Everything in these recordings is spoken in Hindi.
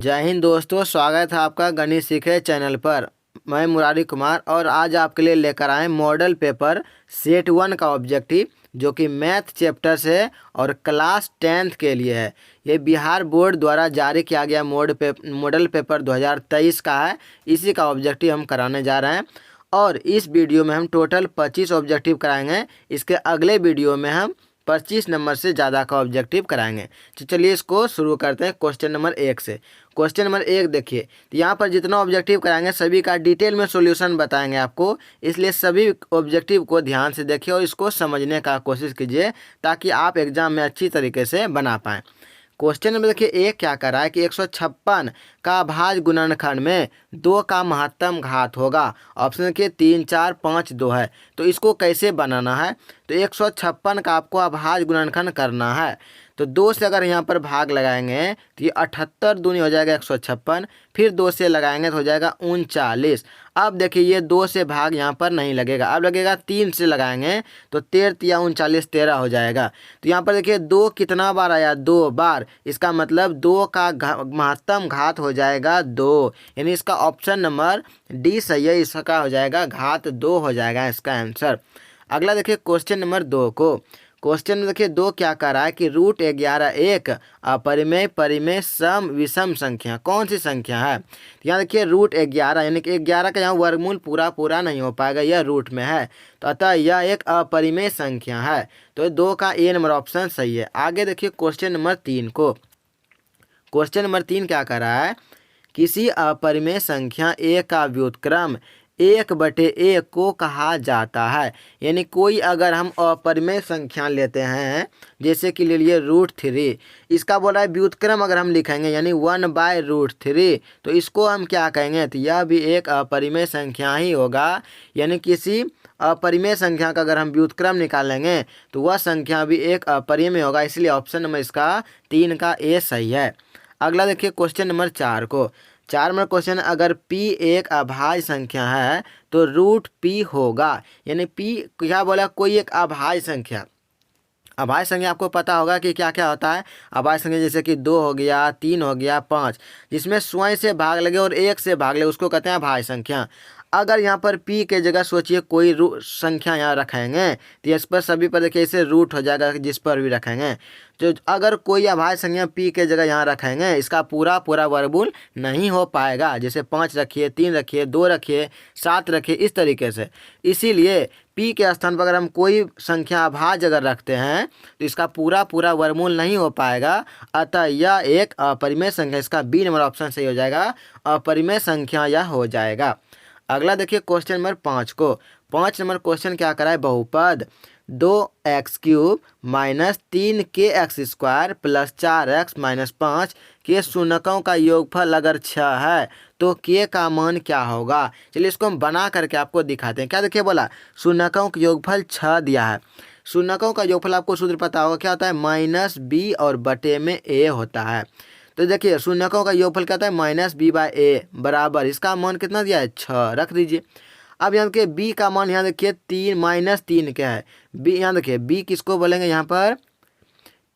जय हिंद दोस्तों, स्वागत है आपका गणित सीखे चैनल पर। मैं मुरारी कुमार और आज आपके लिए लेकर आए मॉडल पेपर सेट 1 का ऑब्जेक्टिव जो कि मैथ चैप्टर से और क्लास 10th के लिए है। ये बिहार बोर्ड द्वारा जारी किया गया मॉडल पेपर 2023 का है। इसी का ऑब्जेक्टिव हम कराने जा रहे हैं और इस वीडियो में हम टोटल 25 ऑब्जेक्टिव कराएंगे। इसके अगले वीडियो में हम 25 नंबर से ज़्यादा का ऑब्जेक्टिव कराएंगे। तो चलिए इसको शुरू करते हैं क्वेश्चन नंबर 1 से। क्वेश्चन नंबर 1 देखिए, तो यहाँ पर जितना ऑब्जेक्टिव कराएंगे सभी का डिटेल में सॉल्यूशन बताएंगे आपको, इसलिए सभी ऑब्जेक्टिव को ध्यान से देखिए और इसको समझने का कोशिश कीजिए ताकि आप एग्जाम में अच्छी तरीके से बना पाएँ। क्वेश्चन नंबर देखिए एक क्या कर रहा है कि 156 का भाज्य गुणनखंड में 2 का महत्तम घात होगा। ऑप्शन देखिए 3, 4, 5, 2 है। तो इसको कैसे बनाना है, तो 156 का आपको अभाज्य गुणनखंड करना है। तो 2 से अगर यहाँ पर भाग लगाएंगे तो ये 78 दूनी हो जाएगा 156, फिर 2 से लगाएंगे तो हो जाएगा 39। अब देखिए ये 2 से भाग यहाँ पर नहीं लगेगा, अब लगेगा 3 से लगाएंगे तो 13 या 39 13 हो जाएगा। तो यहाँ पर देखिए 2 कितना बार आया, 2 बार, इसका मतलब 2 का महत्तम घात हो जाएगा 2, यानी इसका ऑप्शन नंबर डी सही है। इसका हो जाएगा घात 2 हो जाएगा इसका आंसर। अगला देखिए क्वेश्चन नंबर 2 को। क्वेश्चन में देखिए 2 क्या कर रहा है कि √11 एक अपरिमेय परिमेय सम विषम संख्या कौन सी संख्या है। तो यहाँ देखिए √11 यानी कि 11 का यहाँ वर्गमूल पूरा नहीं हो पाएगा, यह रूट में है, तो अतः यह एक अपरिमेय संख्या है। तो 2 का ए नंबर ऑप्शन सही है। आगे देखिए क्वेश्चन नंबर 3 को। क्वेश्चन नंबर 3 क्या कर रहा है, किसी अपरिमेय संख्या a का व्युत्क्रम 1/a को कहा जाता है। यानी कोई अगर हम अपरिमेय संख्या लेते हैं, जैसे कि ले लिए √3, इसका बोला है व्युत्क्रम अगर हम लिखेंगे यानी 1/√3, तो इसको हम क्या कहेंगे, तो यह भी एक अपरिमेय संख्या ही होगा। यानी किसी अपरिमेय संख्या का अगर हम व्युत्क्रम निकालेंगे तो वह संख्या भी एक अपरिमेय होगा, इसलिए ऑप्शन नंबर इसका 3 का ए सही है। अगला देखिए क्वेश्चन नंबर 4 को। 4 नंबर क्वेश्चन, अगर p एक अभाज्य संख्या है तो √p होगा। यानी p क्या बोला, कोई एक अभाज्य संख्या। अभाज्य संख्या आपको पता होगा कि क्या क्या होता है। अभाज्य संख्या जैसे कि 2 हो गया, 3 हो गया, 5, जिसमें स्वयं से भाग लगे और 1 से भाग लगे उसको कहते हैं अभाज्य संख्या। अगर यहाँ पर p के जगह सोचिए कोई संख्या यहाँ रखेंगे तो इस पर सभी पर देखिए इसे रूट हो जाएगा जिस पर भी रखेंगे। तो अगर कोई अभाज्य संख्या p के जगह यहाँ रखेंगे इसका पूरा वर्गमूल नहीं हो पाएगा। जैसे 5 रखिए, 3 रखिए, 2 रखिए, 7 रखिए, इस तरीके से। इसीलिए p के स्थान पर अगर हम कोई संख्या अभाज्य अगर रखते हैं तो इसका पूरा वर्गमूल नहीं हो पाएगा, अतः यह एक अपरिमेय संख्या। इसका बी नंबर ऑप्शन सही हो जाएगा, अपरिमेय संख्या यह हो जाएगा। अगला देखिए क्वेश्चन नंबर 5 को। 5 नंबर क्वेश्चन क्या करा है, बहुपद 2x³ - 3kx² + 4x - 5 के शून्यकों का योगफल अगर 6 है तो k का मान क्या होगा। चलिए इसको हम बना करके आपको दिखाते हैं। क्या देखिए बोला, शून्यकों का योगफल 6 दिया है। शून्यकों का योगफल आपको सूत्र पता होगा, क्या होता है, -b और बटे में a होता है। तो देखिए शून्यकों का योगफल क्या होता है, -b/a बराबर, इसका मान कितना दिया है, 6 रख दीजिए। अब यहाँ देखिए b का मान, यहाँ देखिए 3 क्या है, b, यहाँ देखिए b किसको बोलेंगे यहाँ पर,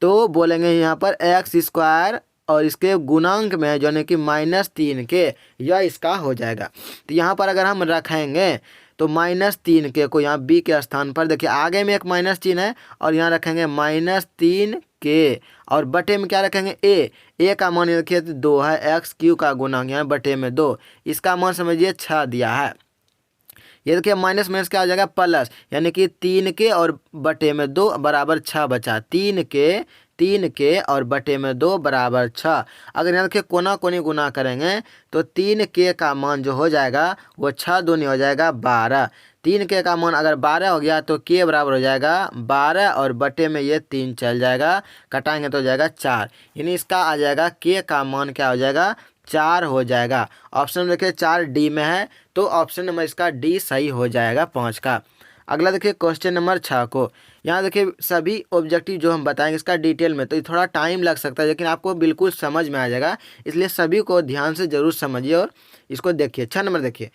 तो बोलेंगे यहाँ पर x² और इसके गुणांक में जो है कि -3k, यह इसका हो जाएगा। तो यहाँ पर अगर हम रखेंगे तो -3k को यहाँ b के स्थान पर, देखिए आगे में एक माइनस चिन्ह है और यहाँ रखेंगे -3k और बटे में क्या रखेंगे, a का मान देखिए 2 है, x³ का गुणांक यहाँ बटे में 2, इसका मान समझिए 6 दिया है। ये देखिए माइनस माइनस क्या हो जाएगा, प्लस, यानी कि 3k और बटे में 2 बराबर 6 बचा। 3k और बटे में 2 बराबर 6। अगर यहाँ देखिए कोना कोनी गुना करेंगे तो 3k का मान जो हो जाएगा वो 6 दूनी हो जाएगा 12। 3k का मान अगर 12 हो गया तो k बराबर हो जाएगा 12 और बटे में ये 3 चल जाएगा, कटाएंगे तो हो जाएगा 4। यानी इसका आ जाएगा k का मान क्या हो जाएगा, 4 हो जाएगा। ऑप्शन देखिए 4 डी में है, तो ऑप्शन नंबर इसका डी सही हो जाएगा 5 का। अगला देखिए क्वेश्चन नंबर 6 को। यहाँ देखिए सभी ऑब्जेक्टिव जो हम बताएंगे इसका डिटेल में, तो ये थोड़ा टाइम लग सकता है लेकिन आपको बिल्कुल समझ में आ जाएगा, इसलिए सभी को ध्यान से जरूर समझिए और इसको देखिए। 6 नंबर देखिए,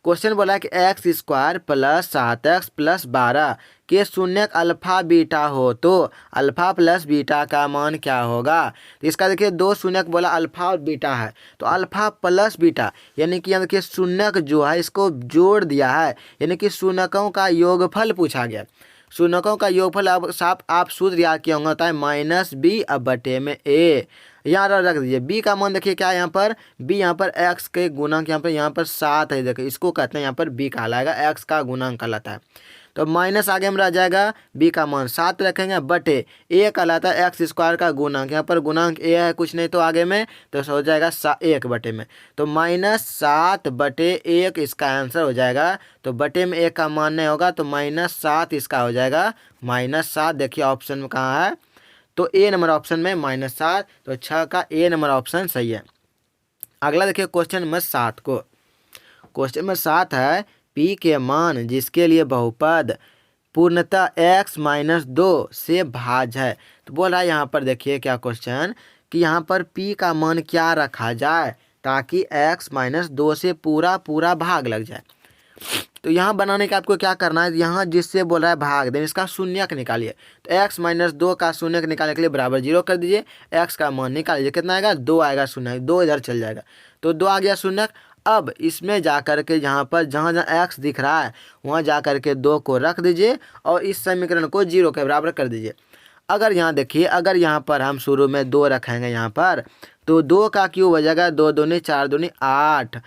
क्वेश्चन बोला है कि x square plus 7x plus 12 के शून्यक अल्फा बीटा हो तो अल्फा प्लस बीटा का मान क्या होगा। तो इसका देखिए दो शून्यक बोला अल्फा और बीटा है, तो अल्फा प्लस बीटा यानी कि यहाँ देखिए शून्यक जो है इसको जोड़ दिया है, यानी कि शून्यकों का योगफल पूछा गया। शून्यकों का योगफल अब साफ आप सूत्र याद किया होगा, होता है माइनस बी अब बटे में ए। यहाँ रख दीजिए बी का मान देखिए क्या है यहाँ पर, बी यहाँ पर एक्स के गुणांक यहाँ पर 7 है, देखिए इसको कहते हैं यहाँ पर बी कहलाएगा, एक्स का गुणांक कहलाता है। तो माइनस आगे में रह जाएगा, बी का मान 7 रखेंगे बटे ए कहलाता है एक्स स्क्वायर का गुणांक, यहाँ पर गुणांक ए है कुछ नहीं तो आगे में, तो हो जाएगा 1 बटे में, तो -7 बटे 1 इसका आंसर हो जाएगा। तो बटे में 1 का मान नहीं होगा तो -7 इसका हो जाएगा, -7 देखिए ऑप्शन में कहाँ है, तो ए नंबर ऑप्शन में -7, तो 6 का ए नंबर ऑप्शन सही है। अगला देखिए क्वेश्चन नंबर 7 को, क्वेश्चन नंबर 7 है पी के मान जिसके लिए बहुपद पूर्णतः x-2 से भाज्य है। तो बोल रहा है यहाँ पर देखिए क्या क्वेश्चन कि यहाँ पर p का मान क्या रखा जाए ताकि x-2 से पूरा भाग लग जाए। तो यहाँ बनाने का आपको क्या करना है, यहाँ जिससे बोल रहा है भाग दें इसका शून्यक निकालिए, तो x-2 का शून्यक निकालने के लिए बराबर 0 कर दीजिए, x का मान निकालिए कितना आएगा 2 आएगा, शून्यक 2 इधर चल जाएगा, तो 2 आ गया शून्यक। अब इसमें जा कर के जहाँ पर जहाँ x दिख रहा है वहाँ जा कर के 2 को रख दीजिए और इस समीकरण को 0 के बराबर कर दीजिए। अगर यहाँ देखिए अगर यहाँ पर हम शुरू में 2 रखेंगे यहाँ पर, तो 2 का क्यूब हो जाएगा 2 दूनी 4 दूनी 8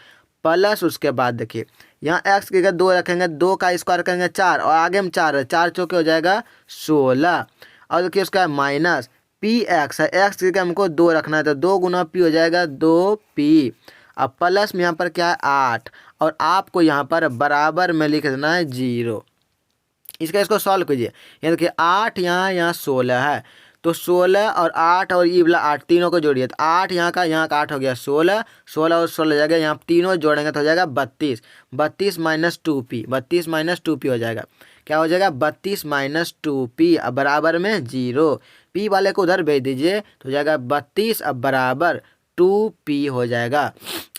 प्लस उसके बाद देखिए यहाँ x की जगह 2 रखेंगे, 2 का स्क्वायर करेंगे 4 और आगे में 4 है, 4 चौके हो जाएगा 16 और देखिए उसका माइनस पी एक्स है, एक्स की जगह हमको 2 रखना है तो 2 गुना पी हो जाएगा 2p, अब प्लस में यहाँ पर क्या है 8 और आपको यहाँ पर बराबर में लिख देना है 0। इसको सॉल्व कीजिए, यहाँ देखिए 8 यहाँ 16 है, तो 16 और 8 और ये वाला 8 तीनों को जोड़िए, तो 8 यहाँ का 8 हो गया 16, 16 और 16 जाएगा, यहाँ तीनों जोड़ेंगे तो हो जाएगा 32, 32 माइनस 2p, 32 माइनस 2p हो जाएगा, क्या हो जाएगा 32 माइनस 2p, अब बराबर में 0, p वाले को उधर भेज दीजिए तो हो जाएगा 32 अब बराबर 2p हो जाएगा।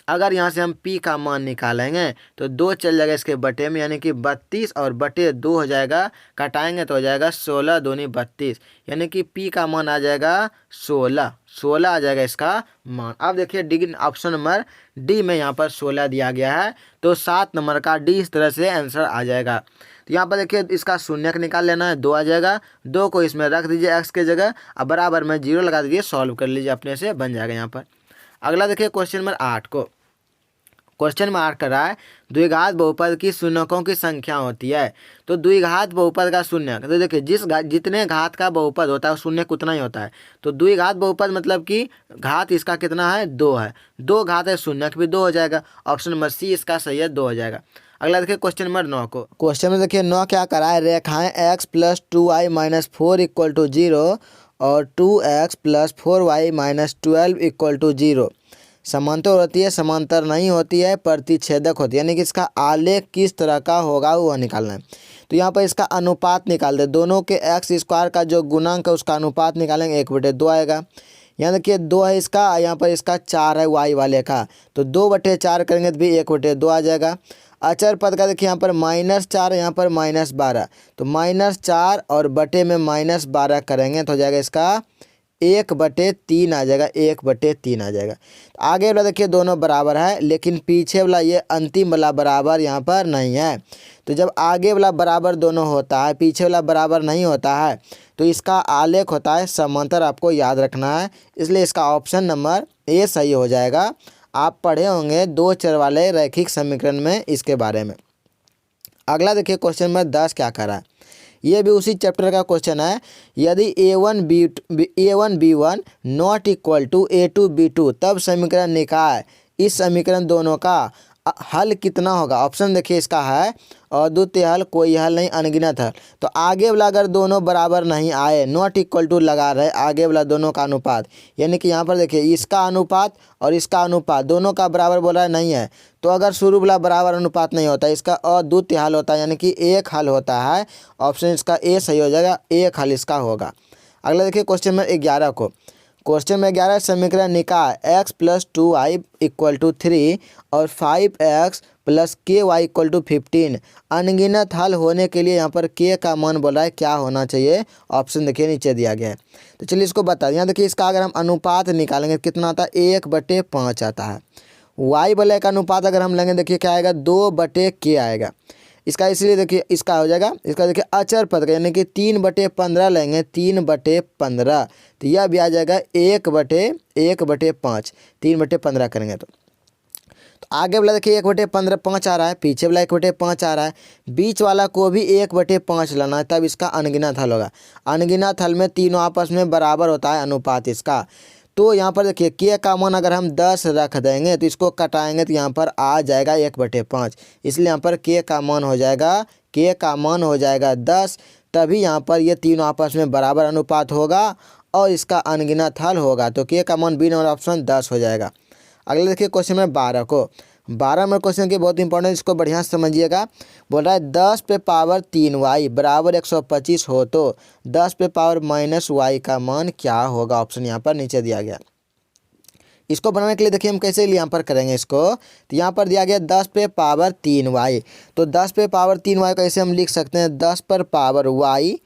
अगर यहाँ से हम p का मान निकालेंगे तो 2 चल जाएगा इसके बटे में, यानी कि 32 और बटे 2 हो जाएगा, घटाएंगे तो हो जाएगा 16 दूनी 32, यानी कि p का मान आ जाएगा 16 आ जाएगा इसका मान। अब देखिए डी ऑप्शन नंबर डी में यहाँ पर 16 दिया गया है, तो 7 नंबर का डी इस तरह से आंसर आ जाएगा। तो यहाँ पर देखिए इसका शून्यक निकाल लेना है, 2 आ जाएगा, 2 को इसमें रख दीजिए x के जगह, अब बराबर में 0 लगा दीजिए, सॉल्व कर लीजिए अपने से बन जाएगा यहाँ पर। अगला देखिए क्वेश्चन नंबर 8 को, क्वेश्चन में 8 कर रहा है द्विघात बहुपद की शून्यकों की संख्या होती है। तो द्विघात बहुपद का शून्यक, तो देखिए जितने घात का बहुपद होता है शून्यक उतना ही होता है। तो द्विघात बहुपद मतलब कि घात इसका कितना है 2 है, 2 घात है शून्यक भी 2 हो जाएगा, ऑप्शन नंबर सी इसका सही है 2 हो जाएगा। अगला देखिए क्वेश्चन नंबर 9 को, क्वेश्चन में देखिए 9 क्या करा है, रेखाएं x plus 2y minus 4 equal to 0 और 2x plus 4y minus 12 equal to 0 समांतर होती है, समांतर नहीं होती है, प्रतिच्छेदक होती है, यानी कि इसका आलेख किस तरह का होगा वह निकालना है। तो यहाँ पर इसका अनुपात निकाल दे, दोनों के एक्स स्क्वायर का जो गुणांक है उसका अनुपात निकालेंगे, 1/2 आएगा। यहाँ देखिए 2 है इसका, यहाँ पर इसका 4 है y वाले का, तो 2/4 करेंगे तो भी 1/2 आ जाएगा। अचर पद का देखिए यहाँ पर -4 यहाँ पर -12, तो -4 और बटे में -12 करेंगे तो हो जाएगा इसका 1/3 आ जाएगा, 1/3 आ जाएगा। आगे वाला देखिए दोनों बराबर है, लेकिन पीछे वाला ये अंतिम वाला बराबर यहाँ पर नहीं है। तो जब आगे वाला बराबर दोनों होता है, पीछे वाला बराबर नहीं होता है, तो इसका आलेख होता है समांतर, आपको याद रखना है, इसलिए इसका ऑप्शन नंबर ए सही हो जाएगा। आप पढ़े होंगे 2 चर वाले रैखिक समीकरण में इसके बारे में। अगला देखिए क्वेश्चन नंबर 10 क्या कर रहा है, ये भी उसी चैप्टर का क्वेश्चन है। यदि a1b1 not equal to a2b2 तब समीकरण निकाय, इस समीकरण दोनों का हल कितना होगा। ऑप्शन देखिए इसका है अद्वितीय हल, कोई हल नहीं, अनगिनत हल। तो आगे वाला अगर दोनों बराबर नहीं आए, नॉट इक्वल टू लगा रहे आगे वाला दोनों का अनुपात, यानी कि यहाँ पर देखिए इसका अनुपात और इसका अनुपात दोनों का बराबर बोल रहा है नहीं है, तो अगर शुरू वाला बराबर अनुपात नहीं होता, इसका अद्वितीय हल होता है, यानी कि एक हल होता है, ऑप्शन इसका ए सही हो जाएगा, एक हल इसका होगा। अगला देखिए क्वेश्चन नंबर 11 को, क्वेश्चन में 11 समीकरण निकाल x plus 2y equal to 3 और 5x प्लस के वाई इक्वल टू 15 अनगिनत हल होने के लिए यहाँ पर k का मान बोल रहा है क्या होना चाहिए। ऑप्शन देखिए नीचे दिया गया है। तो चलिए इसको बता दें। यहाँ देखिए इसका अगर हम अनुपात निकालेंगे कितना आता है 1/5 आता है। y बोले का अनुपात अगर हम लेंगे देखिए क्या आएगा 2/k आएगा। इसका इसलिए देखिए इसका हो जाएगा, इसका देखिए अचर पद का यानी कि 3/15 लेंगे 3/15 तो यह भी आ जाएगा 1/5 3/15 करेंगे तो आगे वाला देखिए 1/15 5 आ रहा है, पीछे वाला 1/5 आ रहा है, बीच वाला को भी 1/5 लाना है तब इसका अनगिनत हल होगा। अनगिनत हल में तीनों आपस में बराबर होता है अनुपात इसका। तो यहाँ पर देखिए के का मान अगर हम 10 रख देंगे तो इसको कटाएंगे तो यहाँ पर आ जाएगा 1/5, इसलिए यहाँ पर के का मान हो जाएगा 10। तभी यहाँ पर ये तीनों आपस में बराबर अनुपात होगा और इसका अनगिनत हल होगा। तो के का मान बी नंबर ऑप्शन 10 हो जाएगा। अगले देखिए क्वेश्चन में 12 को 12 नंबर क्वेश्चन की बहुत इंपॉर्टेंट, इसको बढ़िया से समझिएगा। बोल रहा है 10⁻³ बराबर 125 हो तो 10⁻⁻y का मान क्या होगा। ऑप्शन यहाँ पर नीचे दिया गया। इसको बनाने के लिए देखिए हम कैसे यहाँ पर करेंगे इसको। तो यहाँ पर दिया गया 10⁻³ तो 10⁻³ कैसे हम लिख सकते हैं 10⁻y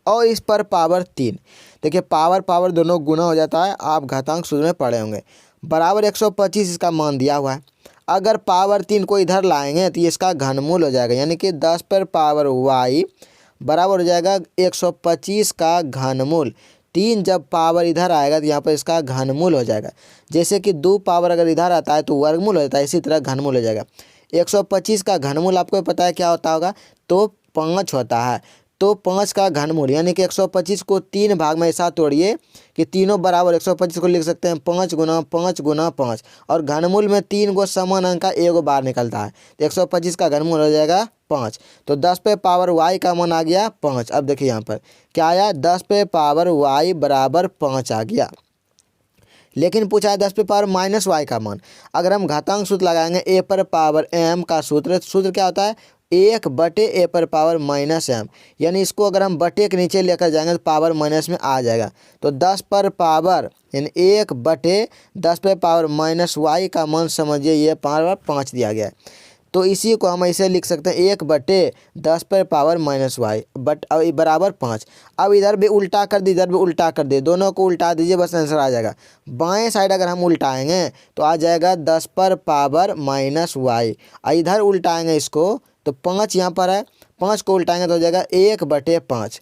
और इस पर पावर 3। देखिए पावर दोनों गुना हो जाता है, आप घातांक सूत्र में पढ़े होंगे। बराबर 125 इसका मान दिया हुआ है। अगर पावर 3 को इधर लाएंगे तो इसका घनमूल हो जाएगा, यानी कि 10⁻y बराबर हो जाएगा 125 का घनमूल। 3 जब पावर इधर आएगा तो यहाँ पर इसका घनमूल हो जाएगा। जैसे कि 2 पावर अगर इधर आता है तो वर्गमूल हो जाता है, इसी तरह घनमूल हो जाएगा। 125 का घनमूल आपको पता है क्या होता होगा, तो 5 होता है। तो 5 का घनमूल यानी कि 125 को 3 भाग में ऐसा तोड़िए कि तीनों बराबर 125 को लिख सकते हैं 5 गुना 5 गुना 5 और घनमूल में 3 गो समान अंक का एगो बार निकलता है तो 125 का घनमूल हो जाएगा 5। तो 10⁻y का मान आ गया 5। अब देखिए यहाँ पर क्या आया 10⁻y बराबर 5 आ गया। लेकिन पूछा है 10⁻−y का मान। अगर हम घातांक सूत्र लगाएंगे a⁻m का सूत्र क्या होता है 1/a⁻−m, यानी इसको अगर हम बटे के नीचे लेकर जाएंगे तो पावर माइनस में आ जाएगा। तो 10 पर पावर यानी 1/10⁻−y का मान समझिए ये पावर 5 दिया गया है। तो इसी को हम ऐसे लिख सकते हैं 1/10⁻−y बट बराबर 5। अब इधर भी उल्टा कर दी, इधर भी उल्टा कर दे, दोनों को उल्टा दीजिए बस आंसर आ जाएगा। बाएं साइड अगर हम उल्टाएंगे तो आ जाएगा 10 पर पावर -y, इधर उल्टाएंगे इसको तो 5 यहाँ पर है, 5 को उल्टाएंगे तो हो जाएगा 1/5।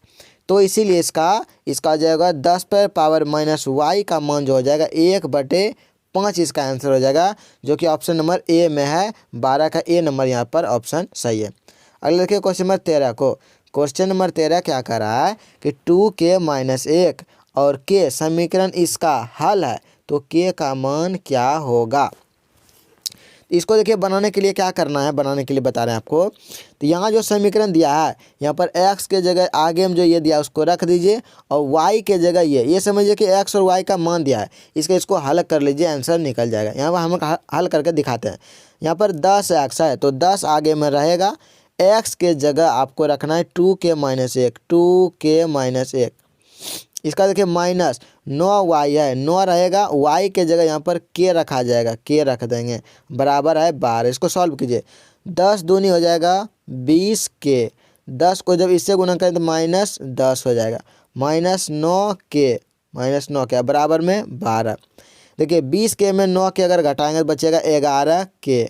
तो इसीलिए इसका हो जाएगा 10 पर पावर -y का मान जो हो जाएगा 1/5 इसका आंसर हो जाएगा, जो कि ऑप्शन नंबर ए में है। 12 का ए नंबर यहाँ पर ऑप्शन सही है। अगले देखिए क्वेश्चन नंबर 13 को। क्वेश्चन नंबर 13 क्या कर रहा है कि 2k-1 और k समीकरण इसका हल है तो k का मान क्या होगा। इसको देखिए बनाने के लिए क्या करना है, बनाने के लिए बता रहे हैं आपको। तो यहाँ जो समीकरण दिया है यहाँ पर x के जगह आगे में जो ये दिया है उसको रख दीजिए और y के जगह ये समझिए कि x और y का मान दिया है, इसको हल कर लीजिए आंसर निकल जाएगा। यहाँ पर हम हल करके दिखाते हैं। यहाँ पर 10x है तो 10 आगे में रहेगा, x के जगह आपको रखना है 2k-1। इसका देखिए माइनस 9y है, 9 रहेगा, y के जगह यहाँ पर k रखा जाएगा, k रख देंगे बराबर है 12। इसको सॉल्व कीजिए 10 दूनी हो जाएगा 20k, 10 को जब इससे गुणा करें तो -10 हो जाएगा, -9k बराबर में 12। देखिए 20k में 9k अगर घटाएंगे तो बचेगा 11k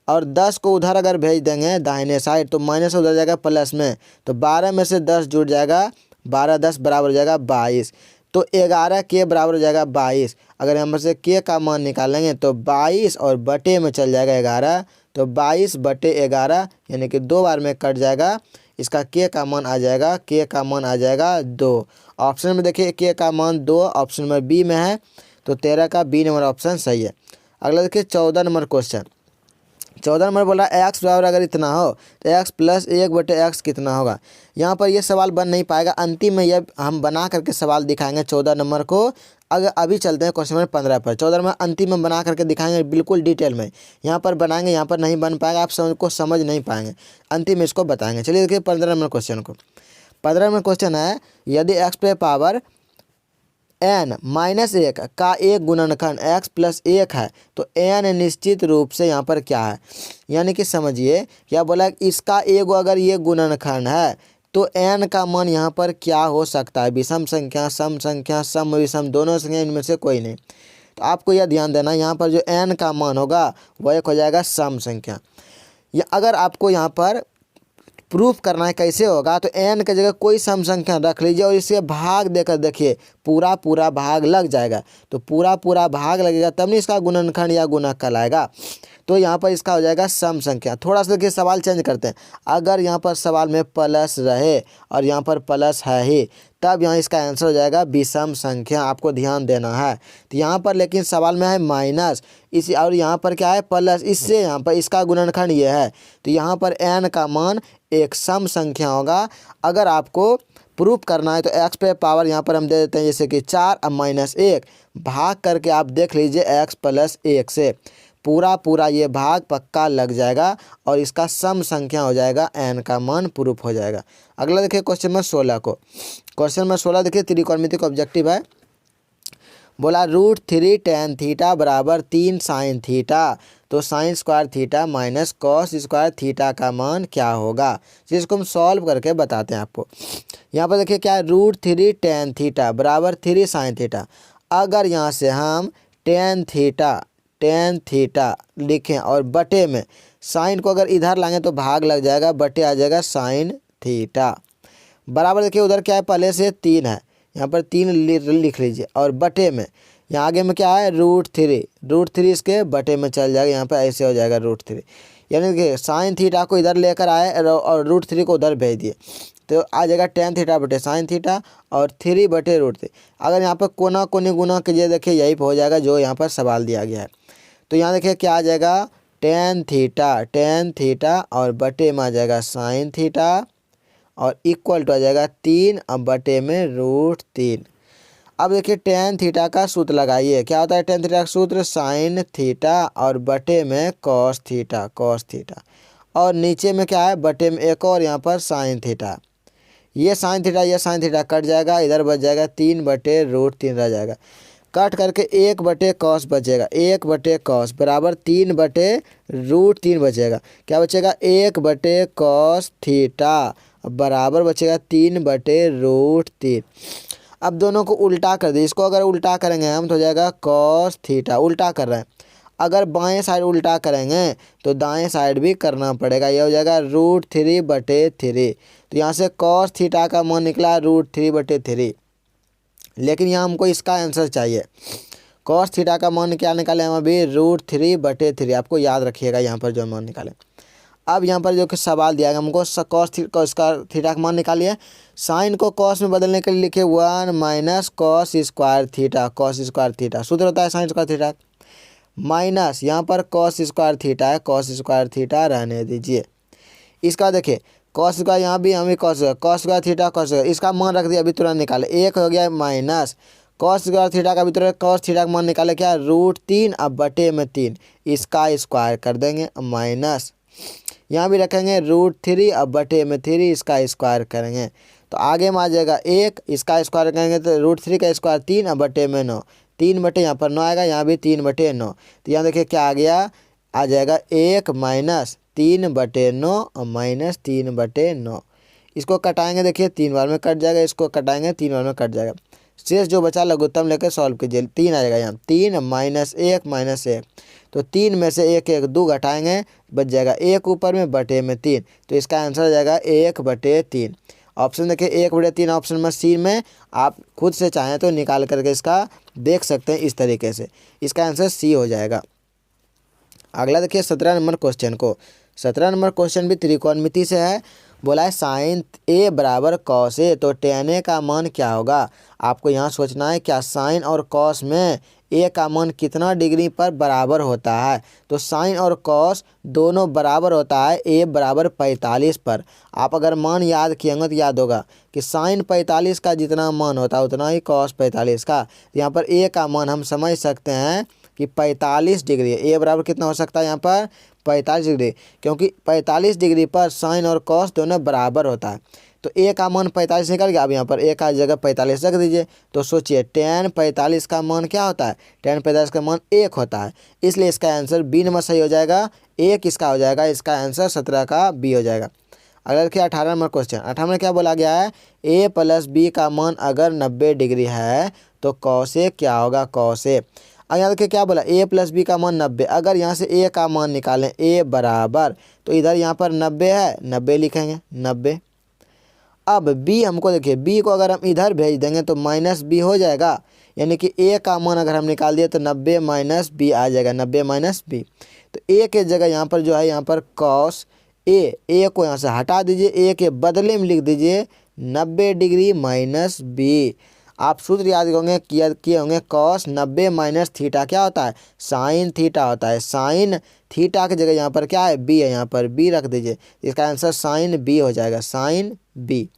और 10 को उधर अगर भेज देंगे दाहिने साइड तो माइनस उधर जाएगा प्लस में, तो 12 में से 10 जुड़ जाएगा, 12 10 बराबर हो जाएगा 22। तो 11k बराबर हो जाएगा 22। अगर यहाँ पर से k का मान निकालेंगे तो 22 और बटे में चल जाएगा 11, तो 22/11 यानी कि 2 बार में कट जाएगा। इसका k का मान आ जाएगा, k का मान आ जाएगा 2। ऑप्शन में देखिए k का मान 2 ऑप्शन नंबर बी में है, तो 13 का बी नंबर ऑप्शन सही है। अगला देखिए 14 नंबर क्वेश्चन। 14 नंबर बोला x बराबर अगर इतना हो तो x + 1/x कितना होगा। यहाँ पर ये सवाल बन नहीं पाएगा, अंतिम में यह हम बना करके सवाल दिखाएंगे 14 नंबर को। अगर अभी चलते हैं क्वेश्चन नंबर 15 पर। 14 नंबर अंतिम में बना करके दिखाएंगे बिल्कुल डिटेल में, यहाँ पर बनाएंगे, यहाँ पर नहीं बन पाएगा, आप समझ नहीं पाएंगे, अंतिम में इसको बताएंगे। चलिए देखिए 15 नंबर क्वेश्चन को। 15 नंबर क्वेश्चन है यदि x पे पावर n माइनस 1 का एक गुणनखंड x प्लस 1 है तो n निश्चित रूप से यहाँ पर क्या है, यानी कि समझिए क्या बोला, इसका एक अगर ये गुणनखंड है तो n का मान यहाँ पर क्या हो सकता है, विषम संख्या, सम संख्या, सम विषम, दोनों संख्या, इनमें से कोई नहीं। तो आपको यह ध्यान देना, यहाँ पर जो n का मान होगा वह एक हो जाएगा सम संख्या। या अगर आपको यहाँ पर प्रूफ करना है कैसे होगा, तो n की जगह कोई सम संख्या रख लीजिए और इसे भाग देकर देखिए, पूरा पूरा भाग लग जाएगा। तो पूरा पूरा भाग लगेगा तब नहीं इसका गुणनखंड या गुणक कहलाएगा। तो यहाँ पर इसका हो जाएगा सम संख्या। थोड़ा सा देखिए सवाल चेंज करते हैं, अगर यहाँ पर सवाल में प्लस रहे और यहाँ पर प्लस है ही, तब यहाँ इसका आंसर हो जाएगा विषम संख्या। आपको ध्यान देना है। तो यहाँ पर लेकिन सवाल में है माइनस इसी, और यहाँ पर क्या है प्लस, इससे यहाँ पर इसका गुणनखंड ये है। तो यहाँ पर n का मान एक सम संख्या होगा। अगर आपको प्रूफ करना है तो x पे पावर यहाँ पर हम दे देते हैं जैसे कि 4 अब माइनस 1 भाग करके आप देख लीजिए x प्लस 1 से पूरा पूरा ये भाग पक्का लग जाएगा और इसका सम संख्या हो जाएगा, n का मान प्रूफ हो जाएगा। अगला देखिए क्वेश्चन नंबर 16 को। क्वेश्चन नंबर 16 देखिए त्रिकोणमिति का ऑब्जेक्टिव है। बोला √3 tan थीटा बराबर 3 sin थीटा, तो sine square theta minus cos square theta का मान क्या होगा, जिसको हम सॉल्व करके बताते हैं आपको। यहाँ पर देखिए क्या है, √3 tan थीटा बराबर 3 sin थीटा। अगर यहाँ से हम tan थीटा लिखें और बटे में साइन को अगर इधर लाएंगे तो भाग लग जाएगा, बटे आ जाएगा साइन थीटा बराबर। देखिए उधर क्या है, पहले से 3 है, यहाँ पर 3 लिख लीजिए और बटे में यहाँ आगे में क्या है √3 इसके बटे में चल जाएगा, यहाँ पर ऐसे हो जाएगा √3। यानी कि साइन थीटा को इधर लेकर आए और √3 को उधर भेज दिए तो आ जाएगा tan थीटा बटे साइन थीटा और 3 बटे √3। अगर यहाँ पर कोना कोनी गुना कीजिए, देखिए यही हो जाएगा जो यहाँ पर सवाल दिया गया है। तो यहाँ देखिए क्या आ जाएगा tan थीटा और बटे में आ जाएगा साइन थीटा और इक्वल टू आ जाएगा 3 अब बटे में √3। अब देखिए tan थीटा का सूत्र लगाइए, क्या होता है tan थीटा का सूत्र, साइन थीटा और बटे में कॉस थीटा और नीचे में क्या है बटे में एक और यहाँ पर साइन थीटा। ये साइन थीटा कट जाएगा, इधर बच जाएगा 3 बटे √3 रह जाएगा। कट करके 1 बटे कॉस बचेगा, 1 बटे कॉस बराबर 3 बटे √3 बचेगा। क्या बचेगा 1 बटे कॉस थीटा बराबर बचेगा 3 बटे √3। अब दोनों को उल्टा कर दिए, इसको अगर उल्टा करेंगे हम तो हो जाएगा कॉस थीटा, उल्टा कर रहे हैं। अगर बाएं साइड उल्टा करेंगे तो दाएं साइड भी करना पड़ेगा, यह हो जाएगा √3 बटे 3। तो यहाँ से कॉस थीटा का मान निकला √3 बटे 3, लेकिन यहाँ हमको इसका आंसर चाहिए। कॉस थीटा का मान क्या निकाले हम अभी, √3 बटे 3। आपको याद रखिएगा यहाँ पर जो मान निकाले। अब यहाँ पर जो कि सवाल दिया गया हमको कॉस थीटा का मान निकालिए। साइन को कॉस में बदलने के लिए लिखे 1 माइनस कॉस स्क्वायर थीटा, सूत्र होता है साइन स्क्वायर थीटा माइनस यहाँ पर कॉस स्क्वायर थीटा है, कॉस स्क्वायर थीटा रहने दीजिए। इसका देखिए कॉस स्क्वायर यहाँ भी हमें कॉस स्क्वायर थीटा इसका मान रख दिया, अभी तुरंत निकाले। 1 हो गया माइनस कॉस स्क्वायर थीटा का भी तुरंत कॉस थीटा का मान निकाले, क्या √3 अब बटे में 3, इसका स्क्वायर कर देंगे माइनस यहाँ भी रखेंगे √3 अब बटे में 3, इसका स्क्वायर करेंगे तो आगे में आ जाएगा 1, इसका स्क्वायर करेंगे तो √3 का स्क्वायर 3 अब बटे में 9, 3 बटे यहाँ पर 9 आएगा, यहाँ भी 3 बटे 9। तो यहाँ देखिए क्या आ गया, आ जाएगा 1 माइनस 3 बटे 9 और माइनस 3 बटे 9। इसको कटाएंगे, देखिए 3 बार में कट जाएगा, इसको कटाएंगे 3 बार में कट जाएगा। शेष जो बचा लघुत्तम लेकर सॉल्व कीजिए, 3 आएगा यहाँ, 3 माइनस 1 तो 3 में से 1 2 घटाएंगे, बच जाएगा 1 ऊपर में बटे में 3। तो इसका आंसर आ जाएगा 1 बटे 3। ऑप्शन देखिए 1 बटे 3 ऑप्शन नंबर सी में, आप खुद से चाहें तो निकाल करके इसका देख सकते हैं इस तरीके से, इसका आंसर सी हो जाएगा। अगला देखिए 17 नंबर क्वेश्चन को। 17 नंबर क्वेश्चन भी त्रिकोणमिति से है। बोला है साइन ए बराबर कॉस ए, तो tan ए का मान क्या होगा। आपको यहाँ सोचना है क्या साइन और कॉस में ए का मान कितना डिग्री पर बराबर होता है। तो साइन और कॉस दोनों बराबर होता है ए बराबर 45 पर। आप अगर मान याद किएंगे तो याद होगा कि साइन 45 का जितना मान होता है उतना ही कॉस 45 का। यहाँ पर ए का मान हम समझ सकते हैं कि 45 डिग्री है। ए बराबर कितना हो सकता है यहाँ पर 45 डिग्री, क्योंकि 45 डिग्री पर साइन और कॉस दोनों बराबर होता है। तो ए का मान 45 निकल गया। अब यहाँ पर ए का जगह 45 रख दीजिए। तो सोचिए tan 45 का मान क्या होता है, tan 45 का मान 1 होता है, इसलिए इसका आंसर बी नंबर सही हो जाएगा। 1 इसका हो जाएगा, इसका आंसर 17 का बी हो जाएगा। अगला देखिए 18 नंबर क्वेश्चन। 18 में क्या बोला गया है, ए प्लस बी का मान अगर 90 डिग्री है तो cos ए क्या होगा, cos ए। अब यहाँ देखिए क्या बोला, ए प्लस बी का मान 90। अगर यहाँ से ए का मान निकालें, ए बराबर, तो इधर यहाँ पर 90 है, 90 लिखेंगे 90। अब बी हमको देखिए, बी को अगर हम इधर भेज देंगे तो माइनस बी हो जाएगा, यानी कि ए का मान अगर हम निकाल दिए तो 90 माइनस बी आ जाएगा, 90 माइनस बी। तो ए के जगह यहाँ पर जो है, यहाँ पर cos ए को यहाँ से हटा दीजिए, ए के बदले में लिख दीजिए 90 डिग्री माइनस बी। आप सूत्र याद होंगे किए होंगे, cos 90 माइनस थीटा क्या होता है, साइन थीटा होता है। साइन थीटा की जगह यहाँ पर क्या है, बी है, यहाँ पर बी रख दीजिए। इसका आंसर साइन बी हो जाएगा, साइन बी।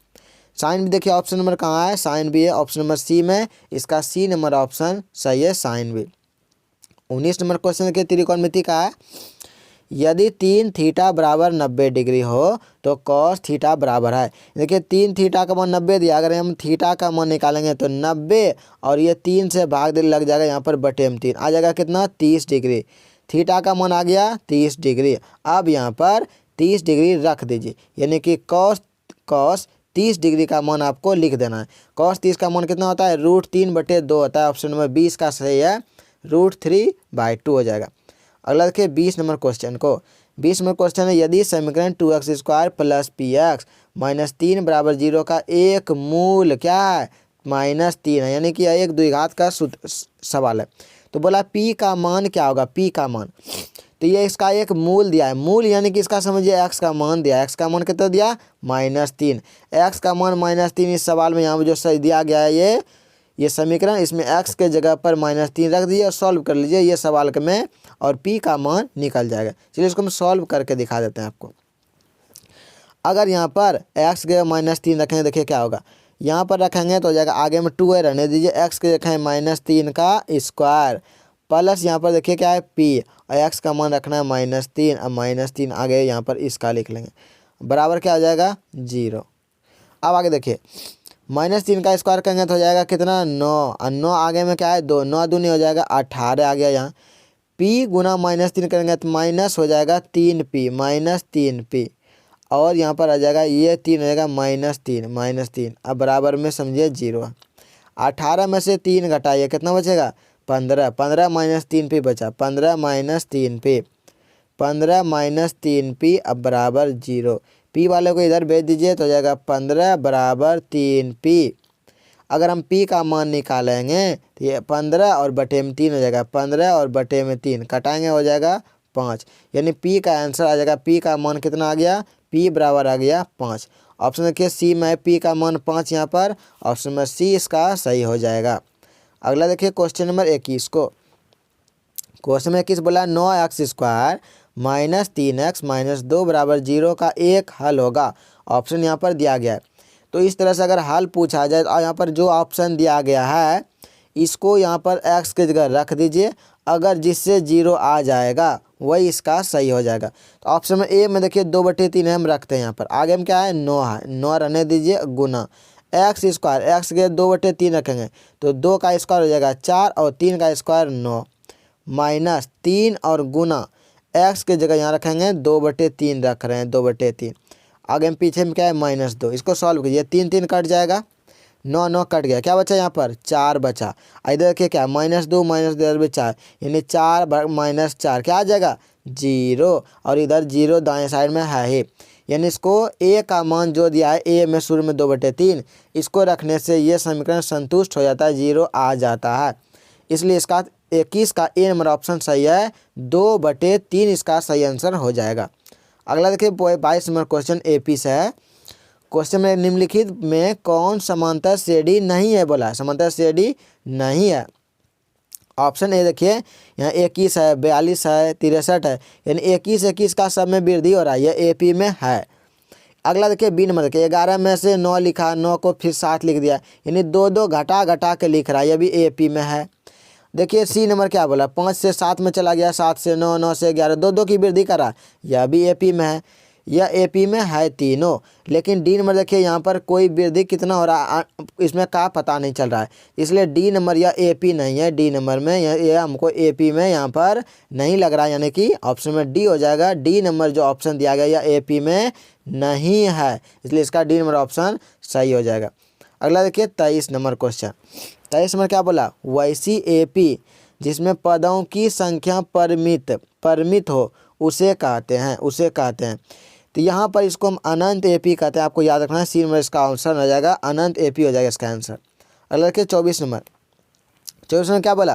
साइन बी देखिए ऑप्शन नंबर कहाँ है, साइन बी है ऑप्शन नंबर सी में, इसका सी नंबर ऑप्शन सही है, साइन बी। 19 नंबर क्वेश्चन देखिए त्रिकोणमिति का है। यदि 3 थीटा बराबर 90 डिग्री हो तो cos थीटा बराबर है, देखिए 3 थीटा का मान 90 दिया, अगर हम थीटा का मान निकालेंगे तो 90 और ये 3 से भाग दे लग जाएगा, यहाँ पर बटे में 3 आ जाएगा, कितना 30 डिग्री। थीटा का मान आ गया 30 डिग्री। अब यहाँ पर 30 डिग्री रख दीजिए, यानी कि cos 30 डिग्री का मान आपको लिख देना है। cos 30 का मान कितना होता है, √3/2 होता है। ऑप्शन नंबर 20 का सही है, √3/2 हो जाएगा। अगला देखिए 20 नंबर क्वेश्चन को। 20 नंबर क्वेश्चन है, यदि समीकरण 2x² प्लस px माइनस 3 बराबर 0 का एक मूल क्या है, -3 है, यानी कि यह एक द्विघात का सवाल है। तो बोला p का मान क्या होगा, p का मान, तो ये इसका एक मूल दिया है। मूल यानी कि इसका समझिए x का मान दिया, x का मान कितना दिया, -3। x का मान -3 इस सवाल में यहाँ पर जो सही दिया गया है ये समीकरण, इसमें x के जगह पर -3 रख दीजिए और सॉल्व कर लीजिए ये सवाल के में, और p का मान निकल जाएगा। चलिए इसको हम सॉल्व करके दिखा देते हैं आपको। अगर यहाँ पर x के -3 रखेंगे, देखिए क्या होगा, यहाँ पर रखेंगे तो हो जाएगा, आगे में 2a रहने दीजिए, x के रखें -3 का स्क्वायर, प्लस यहाँ पर देखिए क्या है p, और x का मान रखना है -3, अब -3 आगे यहाँ पर इसका लिख लेंगे, बराबर क्या हो जाएगा 0। अब आगे देखिए -3 का स्क्वायर करेंगे तो हो जाएगा कितना 9, और 9 आगे में क्या है 2, 9 दूनी हो जाएगा 18 आ गया। यहाँ p गुना -3 करेंगे तो माइनस हो जाएगा 3p, -3p, और यहाँ पर आ जाएगा ये 3 हो जाएगा -3, अब बराबर में समझिए 0। 18 में से 3 घटाइए कितना बचेगा 15, 15 -3p बचा, 15 -3p, 15 -3p, अब बराबर 0। p वाले को इधर भेज दीजिए तो हो जाएगा 15 बराबर 3p। अगर हम p का मान निकालेंगे तो ये 15 और बटे में 3 हो जाएगा, 15 और बटे में 3 कटाएंगे हो जाएगा 5, यानी p का आंसर आ जाएगा, p का मान कितना आ गया, p बराबर आ गया 5। ऑप्शन देखिए सी में p का मान 5 यहाँ पर, ऑप्शन में सी इसका सही हो जाएगा। अगला देखिए क्वेश्चन नंबर 21 को। क्वेश्चन में 21 बोला 9x² माइनस 3x माइनस 2 बराबर 0 का एक हल होगा। ऑप्शन यहाँ पर दिया गया है। तो इस तरह से अगर हल पूछा जाए तो यहाँ पर जो ऑप्शन दिया गया है इसको यहाँ पर x के जगह रख दीजिए, अगर जिससे 0 आ जाएगा वही इसका सही हो जाएगा। तो ऑप्शन में ए में देखिए 2/3 हम रखते हैं, यहाँ पर आगे में क्या है 9 है, 9 रहने दीजिए, गुना x² x के 2/3 रखेंगे तो 2 का स्क्वायर हो जाएगा 4 और 3 का स्क्वायर 9, माइनस 3 और गुना x के जगह यहाँ रखेंगे 2/3 रख रहे हैं, 2/3, आगे में पीछे में क्या है -2, इसको सॉल्व कीजिए, 3 3 कट जाएगा, 9 9 कट गया, क्या बचा यहाँ पर 4 बचा। इधर देखिए क्या -2 इधर भी 4, यानी 4 -4 क्या आ जाएगा 0, और इधर 0 दाएं साइड में है ही, यानी इसको a का मान जो दिया है a में शुरू में 2/3, इसको रखने से ये समीकरण संतुष्ट हो जाता है, 0 आ जाता है, इसलिए इसका 21 का ए नंबर ऑप्शन सही है, 2/3 इसका सही आंसर हो जाएगा। अगला देखिए 22 नंबर क्वेश्चन एपी से है। क्वेश्चन में निम्नलिखित में कौन समांतर श्रेणी नहीं है, बोला समांतर श्रेणी नहीं है। ऑप्शन ए देखिए यहाँ 21 है, 42 है, 63 है, यानी 21 21 का सब में वृद्धि हो रहा है, यह एपी में है। अगला देखिए बी नंबर देखिए 11 में से 9 लिखा, 9 को फिर 7 लिख दिया, यानी 2 2 घटा घटा के लिख रहा है, यह भी एपी में है। देखिए सी नंबर क्या बोला, 5 से 7 में चला गया, 7 से 9, 9 से 11, 2 2 की वृद्धि करा, यह भी एपी में है। या AP में है तीनों, लेकिन डी नंबर देखिए यहाँ पर कोई वृद्धि कितना हो रहा है इसमें का पता नहीं चल रहा है, इसलिए डी नंबर या AP नहीं है, डी नंबर में ये हमको AP में यहाँ पर नहीं लग रहा है, यानी कि ऑप्शन में डी हो जाएगा। डी नंबर जो ऑप्शन दिया गया या AP में नहीं है, इसलिए इसका डी नंबर ऑप्शन सही हो जाएगा। अगला देखिए 23 नंबर क्वेश्चन। 23 नंबर क्या बोला, वैसी AP जिसमें पदों की संख्या परिमित हो उसे कहते हैं। तो यहाँ पर इसको हम अनंत AP कहते हैं, आपको याद रखना है। सी नंबर इसका आंसर हो जाएगा, अनंत AP हो जाएगा इसका आंसर। अगला देखिए 24 नंबर। 24 नंबर क्या बोला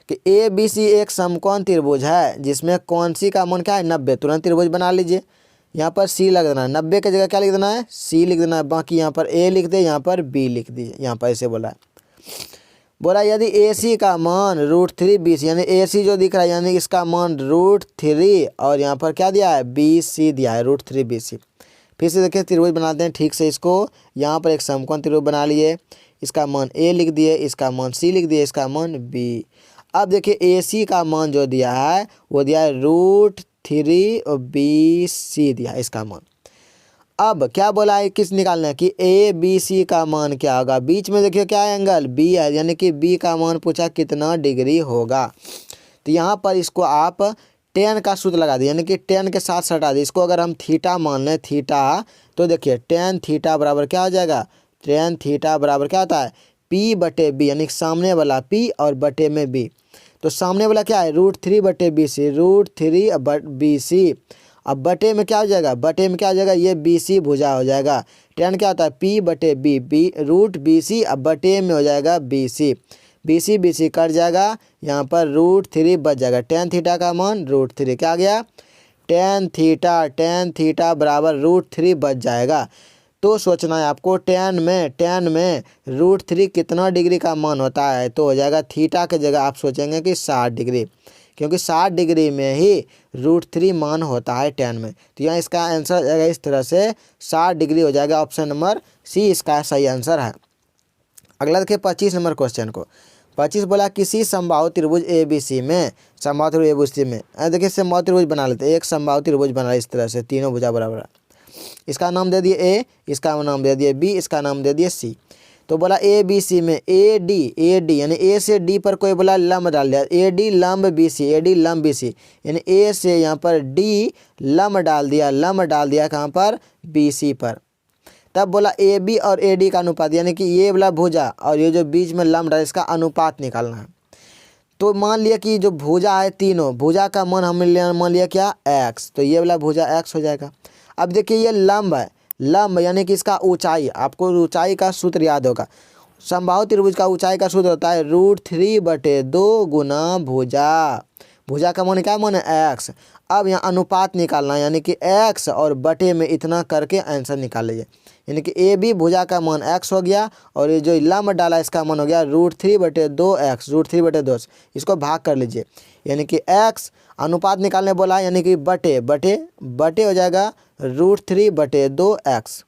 कि ABC एक समकोण त्रिभुज है जिसमें कौन सी का मान क्या है 90। तुरंत त्रिभुज बना लीजिए, यहाँ पर C लग देना है, 90 की जगह क्या लिख देना है C लिख देना है, बाकी यहाँ पर A लिख दे, यहाँ पर B लिख दीजिए, यहाँ पर ऐसे बोला है। बोला यदि AC का मान √3BC, यानी AC जो दिख रहा है यानी इसका मान √3 और यहाँ पर क्या दिया है BC दिया है, √3BC। फिर से देखिए त्रिभुज बनाते हैं ठीक से इसको। यहाँ पर एक समकोण त्रिभुज बना लिए, इसका मान A लिख दिए, इसका मान C लिख दिए, इसका मान B। अब देखिए AC का मान जो दिया है वो दिया है √3 और BC दिया है इसका मान। अब क्या बोला है किस निकालना है कि ABC का मान क्या होगा, बीच में देखिए क्या है एंगल B है, यानी कि B का मान पूछा कितना डिग्री होगा। तो यहाँ पर इसको आप tan का सूत्र लगा दिए, यानी कि tan के साथ सटा दिए। इसको अगर हम थीटा मान लें थीटा, तो देखिए tan थीटा बराबर क्या हो जाएगा, tan थीटा बराबर क्या होता है P/B, यानी सामने वाला P और बटे में B। तो सामने वाला क्या है √3/BC, √3/BC। अब बटे में क्या हो जाएगा, बटे में क्या हो जाएगा ये BC भुजा हो जाएगा। tan क्या होता है P/B, √BC, अब बटे में हो जाएगा BC, BC कट जाएगा, यहाँ पर √3 बच जाएगा। tan थीटा का मान √3 क्या आ गया, tan थीटा बराबर √3 बच जाएगा। तो सोचना है आपको tan में √3 कितना डिग्री का मान होता है, तो हो जाएगा थीटा की जगह आप सोचेंगे कि 60 डिग्री, क्योंकि 60 डिग्री में ही √3 मान होता है tan में। तो यहाँ इसका आंसर हो जाएगा इस तरह से 60 डिग्री हो जाएगा, ऑप्शन नंबर C इसका सही आंसर है। अगला देखिए 25 नंबर क्वेश्चन को। 25 बोला किसी समबाहु त्रिभुज ABC में, समबाहु त्रिभुज ABC में देखिए समबाहु त्रिभुज बना लेते हैं, एक समबाहु त्रिभुज बना इस तरह से, तीनों भुजा बराबर है। इसका नाम दे दिए A, इसका नाम दे दिए B, इसका नाम दे दिए C। तो बोला ABC में AD यानी A से D पर कोई बोला लंब डाल दिया, AD लंब BC, यानी A से यहाँ पर D लंब डाल दिया कहाँ पर BC पर। तब बोला AB और AD का अनुपात, यानी कि ये वाला भुजा और ये जो बीच में लंब डाल इसका अनुपात निकालना है। तो मान लिया कि जो भुजा है तीनों भुजा का मान हमने मान लिया क्या x, तो ये वाला भुजा x हो जाएगा। अब देखिए ये लंब है, लंब यानी कि इसका ऊंचाई, आपको ऊंचाई का सूत्र याद होगा, समबाहु त्रिभुज का ऊंचाई का सूत्र होता है √3/2 गुना भुजा का मान क्या मान है x। अब यहाँ अनुपात निकालना है, यानी कि x और बटे में इतना करके आंसर निकाल लीजिए, यानी कि AB भुजा का मान x हो गया और ये जो लंब डाला इसका मान हो गया √3/2x, √3/2, इसको भाग कर लीजिए, यानी कि x अनुपात निकालने बोला, यानी कि बटे हो जाएगा √3/2x,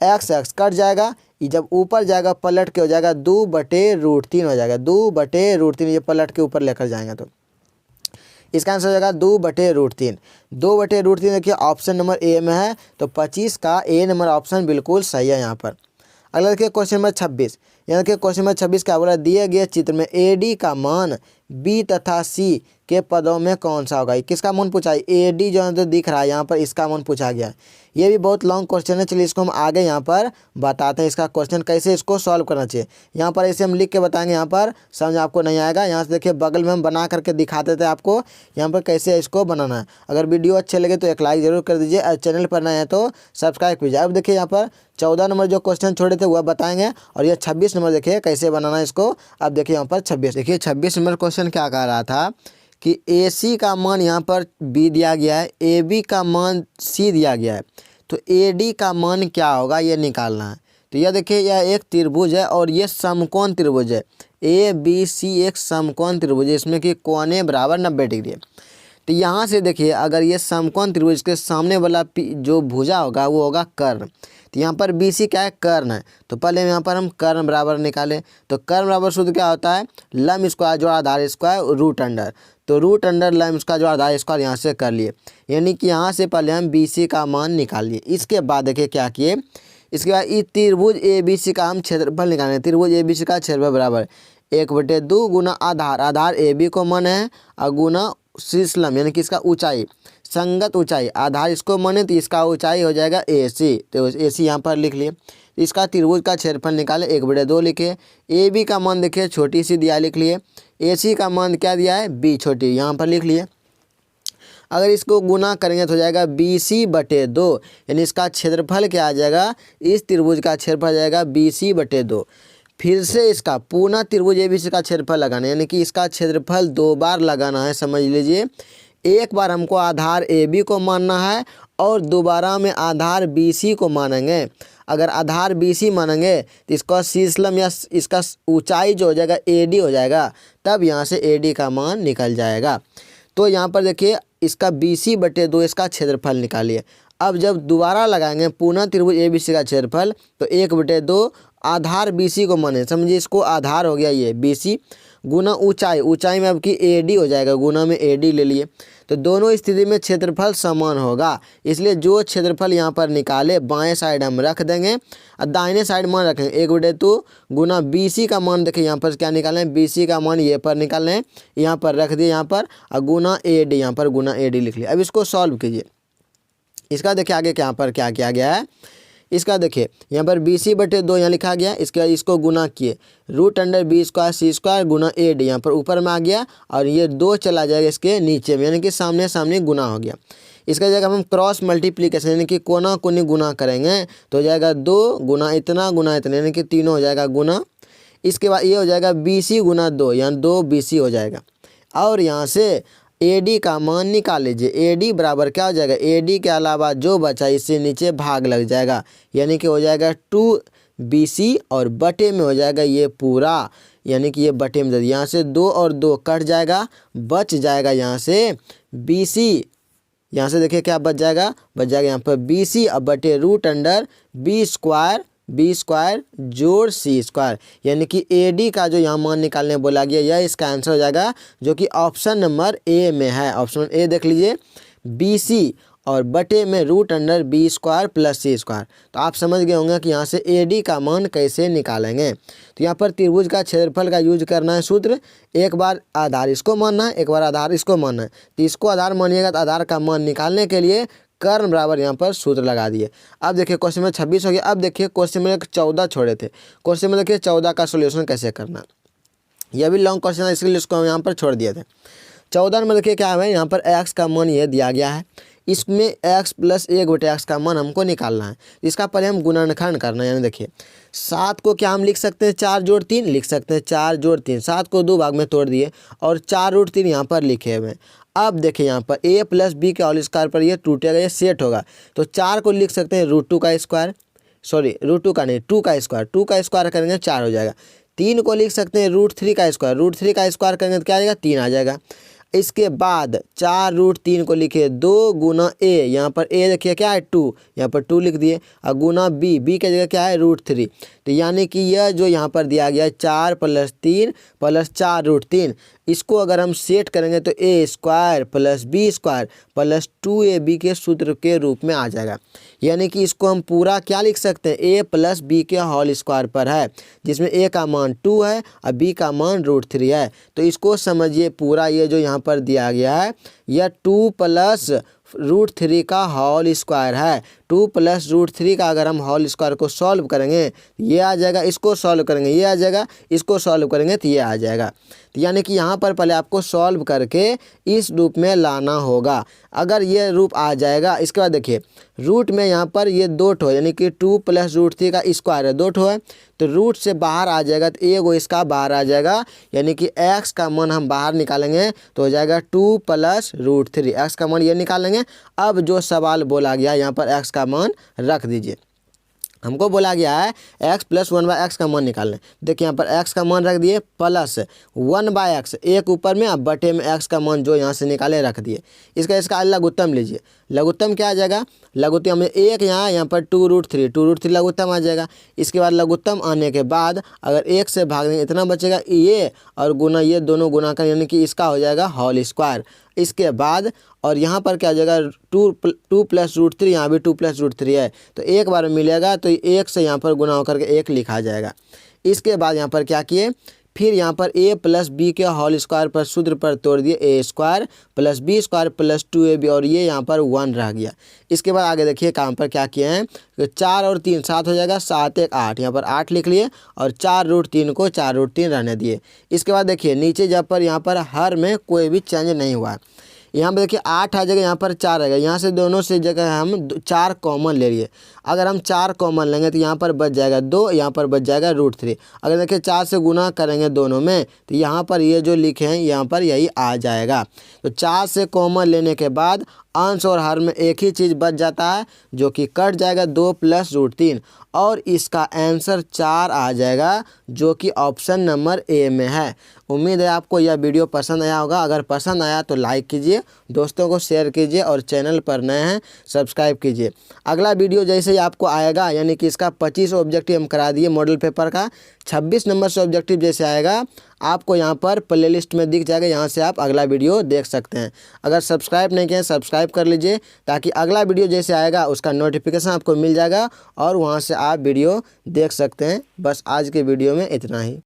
x कट जाएगा, ये जब ऊपर जाएगा पलट के हो जाएगा 2/√3 हो जाएगा, 2/√3, ये पलट के ऊपर लेकर जाएंगे तो इसका आंसर हो जाएगा 2/√3। 2/√3 देखिए ऑप्शन नंबर A में है, तो 25 का A नंबर ऑप्शन बिल्कुल सही है यहाँ पर। अगला देखिए क्वेश्चन नंबर 26। यहाँ देखिए क्वेश्चन नंबर 26 क्या बोला, दिए गए चित्र में AD का मान B तथा C के पदों में कौन सा होगा। किसका मान पूछा है, AD जो है तो दिख रहा है यहाँ पर, इसका मान पूछा गया है। ये भी बहुत लॉन्ग क्वेश्चन है, चलिए इसको हम आगे यहाँ पर बताते हैं, इसका क्वेश्चन कैसे इसको सॉल्व करना चाहिए। यहाँ पर ऐसे हम लिख के बताएंगे, यहाँ पर समझ आपको नहीं आएगा। यहाँ से देखिए बगल में हम बना करके दिखाते थे आपको यहाँ पर कैसे इसको बनाना है। अगर वीडियो अच्छे लगे तो एक लाइक जरूर कर दीजिए, और चैनल पर नए हैं तो सब्सक्राइब कीजिए। अब देखिए यहाँ पर 14 नंबर जो क्वेश्चन छोड़े थे वह बताएंगे, और ये 26 नंबर देखिए कैसे बनाना है इसको। अब देखिए यहाँ पर 26, देखिए 26 नंबर क्वेश्चन क्या कह रहा था कि AC का मान यहाँ पर B दिया गया है, AB का मान C दिया गया है, तो AD का मान क्या होगा ये निकालना है। तो यह देखिए यह एक त्रिभुज है और ये समकोण त्रिभुज है, ABC एक समकोण त्रिभुज है, इसमें कि कोणे बराबर 90 डिग्री है। तो यहाँ से देखिए अगर ये समकोण त्रिभुज के सामने वाला जो भुजा होगा वो होगा कर्ण, तो यहाँ पर BC क्या है कर्ण है, तो पहले यहाँ पर हम कर्ण बराबर निकालें। तो कर्ण बराबर सूत्र क्या होता है, लंब स्क्वायर जोड़ आधार स्क्वायर रूट अंडर। तो रूट अंडर लाइन उसका जो आधा स्क्वायर यहाँ से कर लिए, यानी कि यहाँ से पहले हम BC का मान निकाल लिए। इसके बाद देखिए क्या किए, इसके बाद इस त्रिभुज ABC का हम क्षेत्रफल निकालेंगे। त्रिभुज ABC का क्षेत्रफल बराबर 1/2 गुना आधार, आधार AB को मान है, और गुना शीर्षलंब यानी कि इसका ऊंचाई, संगत ऊंचाई, आधार इसको माने तो इसका ऊंचाई हो जाएगा AC, तो AC यहाँ पर लिख लिए। इसका त्रिभुज का क्षेत्रफल निकाले 1/2 लिखे। AB का मान देखिए छोटी सी दिया लिख लिए, AC का मान क्या दिया है B छोटी, यहाँ पर लिख लिए। अगर इसको गुना करेंगे तो हो जाएगा BC/2, यानी इसका क्षेत्रफल क्या आ जाएगा, इस त्रिभुज का क्षेत्रफल आ जाएगा BC/2। फिर से इसका पूर्ण त्रिभुज ABC का क्षेत्रफल लगाना, यानी कि इसका क्षेत्रफल 2 बार लगाना है, समझ लीजिए। एक बार हमको आधार AB को मानना है और दोबारा में आधार BC को मानेंगे। अगर आधार BC मानेंगे तो इसका शीर्षलंब या इसका ऊंचाई जो हो जाएगा AD हो जाएगा, तब यहाँ से AD का मान निकल जाएगा। तो यहाँ पर देखिए इसका BC/2 इसका क्षेत्रफल निकालिए। अब जब दोबारा लगाएंगे पूर्ण त्रिभुज ABC का क्षेत्रफल, तो 1/2 आधार BC को माने, समझिए इसको आधार हो गया ये BC, गुना ऊंचाई, ऊंचाई में अब की AD हो जाएगा, गुना में AD ले लिए। तो दोनों स्थिति में क्षेत्रफल समान होगा, इसलिए जो क्षेत्रफल यहाँ पर निकाले बाएं साइड हम रख देंगे और दाहिने साइड मान रखेंगे। 1/2 गुना BC का मान देखिए यहाँ पर क्या निकालना है, BC का मान ये पर निकालना है, यहाँ पर रख दिए यहाँ पर, और गुना AD यहाँ पर गुना AD लिख लिया। अब इसको सॉल्व कीजिए। इसका देखिए आगे यहाँ पर क्या किया गया है, इसका देखिए यहाँ पर BC/2 यहाँ लिखा गया, इसके बाद इसको गुना किए, रूट अंडर B² C² गुना AD यहाँ पर ऊपर में आ गया, और ये 2 चला जाएगा इसके नीचे में, यानी कि सामने सामने गुना हो गया। इसका जगह हम क्रॉस मल्टीप्लिकेशन यानी कि कोना कोनी गुना करेंगे तो हो जाएगा 2 गुना इतना यानी कि तीनों हो जाएगा गुना। इसके बाद ये हो जाएगा BC गुना 2, यहाँ 2 BC हो जाएगा। और यहाँ से AD का मान निकाल लीजिए। AD बराबर क्या हो जाएगा, AD के अलावा जो बचा इससे नीचे भाग लग जाएगा, यानी कि हो जाएगा 2 BC, और बटे में हो जाएगा ये पूरा, यानी कि ये बटे में यहाँ से 2 और 2 कट जाएगा, बच जाएगा यहाँ से BC। यहाँ से देखिए क्या बच जाएगा यहाँ पर BC अब बटे रूट अंडर B² जोड़ C², यानी कि AD का जो यहाँ मान निकालने बोला गया, यह इसका आंसर हो जाएगा, जो कि ऑप्शन नंबर A में है। ऑप्शन A देख लीजिए, BC और बटे में root under B² plus C²। तो आप समझ गए होंगे कि यहाँ से AD का मान कैसे निकालेंगे। तो यहाँ पर त्रिभुज का क्षेत्रफल का यूज करना है सूत्र, एक बार आधार इसको मानना है, एक बार आधार इसको मानना है। तो इसको आधार मानिएगा तो आधार का मान निकालने के लिए कर्ण बराबर यहाँ पर सूत्र लगा दिए। अब देखिए क्वेश्चन में 26 हो गया। अब देखिए क्वेश्चन में 14 छोड़े थे, क्वेश्चन में देखिए 14 का सोल्यूशन कैसे करना। यह भी लॉन्ग क्वेश्चन है, इसलिए इसको हम यहाँ पर छोड़ दिए थे। 14 में देखिए क्या है, यहाँ पर x का मान ये दिया गया है, इसमें x + 1/x का मान हमको निकालना है। इसका पहले हम गुणनखंड करना है, यानी देखिए 7 को क्या हम लिख सकते हैं 4 जोड़ 3 लिख सकते हैं, 4 जोड़ 3, 7 को 2 भाग में तोड़ दिए और 4√3 यहाँ पर लिखे हुए हैं। अब देखिए यहाँ पर a + b के होल स्क्वायर पर ये टूटेगा, ये सेट होगा, तो 4 को लिख सकते हैं √2 का स्क्वायर, सॉरी √2 का नहीं 2 का स्क्वायर, 2 का स्क्वायर करेंगे 4 हो जाएगा। 3 को लिख सकते हैं √3 का स्क्वायर, √3 का स्क्वायर करेंगे तो क्या आ जाएगा 3 आ जाएगा। इसके बाद 4√3 को लिखे 2 गुना a, यहाँ पर a देखिए क्या है 2, यहाँ पर 2 लिख दिए, और गुना b की जगह क्या है √3। तो यानी कि यह जो यहाँ पर दिया गया है 4 + 3 + 4√3, इसको अगर हम सेट करेंगे तो a² + b² + 2ab के सूत्र के रूप में आ जाएगा। यानी कि इसको हम पूरा क्या लिख सकते हैं, a + b के होल स्क्वायर पर है, जिसमें a का मान 2 है और b का मान √3 है। तो इसको समझिए पूरा ये जो यहाँ पर दिया गया है यह 2 + √3 का होल स्क्वायर है। 2 + √3 का अगर हम होल स्क्वायर को सॉल्व करेंगे ये आ जाएगा, इसको सॉल्व करेंगे ये आ जाएगा, इसको सॉल्व करेंगे तो ये आ जाएगा। तो यानी कि यहाँ पर पहले आपको सॉल्व करके इस रूप में लाना होगा। अगर ये रूप आ जाएगा, इसके बाद देखिए रूट में यहाँ पर ये 2 ठो यानी कि 2 + √3 का स्क्वायर है, 2 ठो है, तो रूट से बाहर आ जाएगा तो एगो इसका बाहर आ जाएगा, यानी कि x का मान हम बाहर निकालेंगे तो हो जाएगा 2 + √3, x का मान ये निकालेंगे। अब जो सवाल बोला गया यहाँ पर x का मान रख दीजिए। हमको बोला गया है x प्लस 1/x का मान निकालना है। देखिए यहाँ पर x का मान रख दिए प्लस 1/x, एक ऊपर में, अब बटे में x का मान जो यहाँ से निकाले रख दिए। इसका लघुत्तम लीजिए। लघुत्तम क्या आ जाएगा? लघुत्तम में एक यहाँ पर 2√3 लघुत्तम आ जाएगा। इसके बाद लघुत्तम आने के बाद अगर 1 से भाग देंगे इतना बचेगा, ये और गुना ये दोनों गुना कर, यानी कि इसका हो जाएगा होल स्क्वायर। इसके बाद और यहाँ पर क्या हो जाएगा 2 प्लस √3, यहाँ भी 2 प्लस √3 है तो एक बार में मिलेगा, तो 1 से यहाँ पर गुना होकर के 1 लिखा जाएगा। इसके बाद यहाँ पर क्या किए, फिर यहाँ पर a प्लस बी के होल स्क्वायर पर सूत्र पर तोड़ दिए, a square plus b square plus 2ab, और ये यहाँ पर 1 रह गया। इसके बाद आगे देखिए काम पर क्या किए हैं, 4 और 3 7 हो जाएगा, 7 1 8, यहाँ पर 8 लिख लिए और 4√3 को 4√3 रहने दिए। इसके बाद देखिए नीचे जब पर यहाँ पर हर में कोई भी चेंज नहीं हुआ, यहाँ पर देखिए 8 आ जाएगा, यहाँ पर 4 आएगा, यहाँ से दोनों से जगह हम 4 कॉमन ले लिए। अगर हम 4 कॉमन लेंगे तो यहाँ पर बच जाएगा 2, यहाँ पर बच जाएगा √3। अगर देखिए 4 से गुना करेंगे दोनों में तो यहाँ पर ये जो लिखे हैं यहाँ पर यही आ जाएगा। तो 4 से कॉमन लेने के बाद अंश और हर में एक ही चीज़ बच जाता है जो कि कट जाएगा, 2 प्लस √3, और इसका आंसर 4 आ जाएगा जो कि ऑप्शन नंबर ए में है। उम्मीद है आपको यह वीडियो पसंद आया होगा। अगर पसंद आया तो लाइक कीजिए, दोस्तों को शेयर कीजिए और चैनल पर नए हैं सब्सक्राइब कीजिए। अगला वीडियो जैसे ही आपको आएगा, यानी कि इसका 25 ऑब्जेक्टिव हम करा दिए मॉडल पेपर का, 26 नंबर से ऑब्जेक्टिव जैसे आएगा आपको यहाँ पर प्लेलिस्ट में दिख जाएगा, यहाँ से आप अगला वीडियो देख सकते हैं। अगर सब्सक्राइब नहीं किए सब्सक्राइब कर लीजिए, ताकि अगला वीडियो जैसे आएगा उसका नोटिफिकेशन आपको मिल जाएगा और वहाँ से आप वीडियो देख सकते हैं। बस आज के वीडियो में इतना ही।